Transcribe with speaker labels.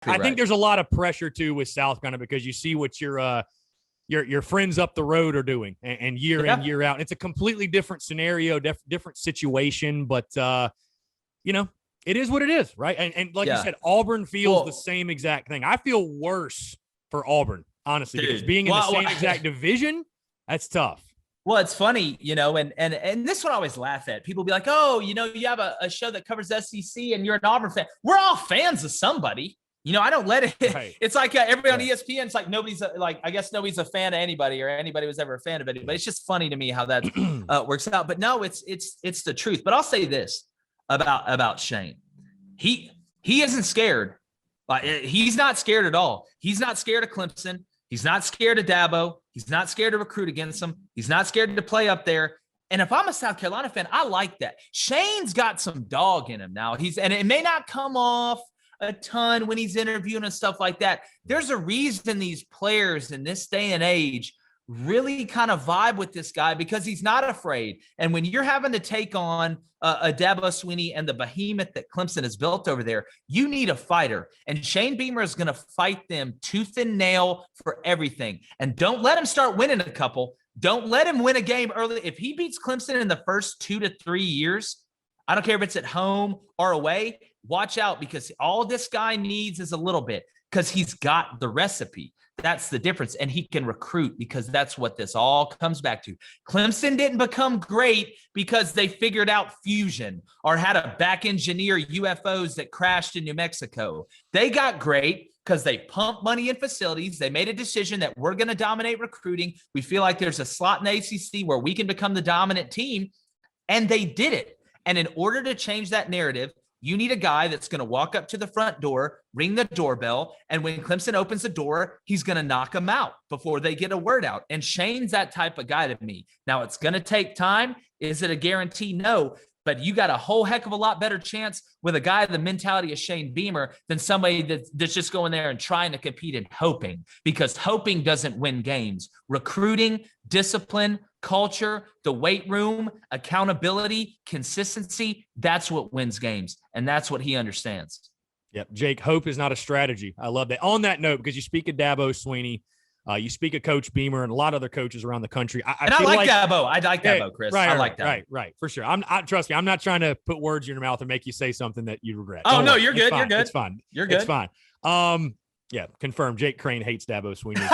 Speaker 1: I think there's a lot of pressure too with South Carolina because you see what your friends up the road are doing and year in, year out. It's a completely different scenario, different situation, but it is what it is, right? And like you said, Auburn feels the same exact thing. I feel worse for Auburn, honestly, because being in the same exact division, that's tough.
Speaker 2: Well, it's funny, and this one I always laugh at. People be like, oh, you have a show that covers SEC and you're an Auburn fan. We're all fans of somebody. I don't let it. Right. It's like everybody on ESPN. It's like nobody's I guess nobody's a fan of anybody or anybody was ever a fan of anybody. It's just funny to me how that works out. But no, it's the truth. But I'll say this about Shane. He isn't scared. He's not scared at all. He's not scared of Clemson. He's not scared of Dabo. He's not scared to recruit against them. He's not scared to play up there. And if I'm a South Carolina fan, I like that. Shane's got some dog in him now. And it may not come off a ton when he's interviewing and stuff like that. There's a reason these players in this day and age really kind of vibe with this guy because he's not afraid. And when you're having to take on a Dabo Swinney and the behemoth that Clemson has built over there, you need a fighter. And Shane Beamer is going to fight them tooth and nail for everything. And don't let him start winning a couple. Don't let him win a game early. If he beats Clemson in the first 2 to 3 years, I don't care if it's at home or away, watch out because all this guy needs is a little bit because he's got the recipe. That's the difference. And he can recruit because that's what this all comes back to. Clemson didn't become great because they figured out fusion or had a back engineer UFOs that crashed in New Mexico. They got great because they pumped money in facilities. They made a decision that we're going to dominate recruiting. We feel like there's a slot in the ACC where we can become the dominant team. And they did it. And in order to change that narrative, you need a guy that's going to walk up to the front door, ring the doorbell, and when Clemson opens the door, he's going to knock them out before they get a word out. And Shane's that type of guy to me. Now, it's going to take time. Is it a guarantee? No. But you got a whole heck of a lot better chance with a guy of the mentality of Shane Beamer than somebody that's just going there and trying to compete and hoping, because hoping doesn't win games. Recruiting, discipline, culture, the weight room, accountability, consistency, that's what wins games. And that's what he understands.
Speaker 1: Yep. Jake, hope is not a strategy. I love that. On that note, because you speak of Dabo Swinney, you speak of Coach Beamer and a lot of other coaches around the country. I
Speaker 2: like Dabo. I like Dabo, Chris. I like that.
Speaker 1: Right. For sure. Trust me, I'm not trying to put words in your mouth and make you say something that you regret.
Speaker 2: Oh, no, you're good. You're good.
Speaker 1: It's fine.
Speaker 2: You're good.
Speaker 1: It's fine. Yeah, confirmed. Jake Crain hates Dabo Swinney.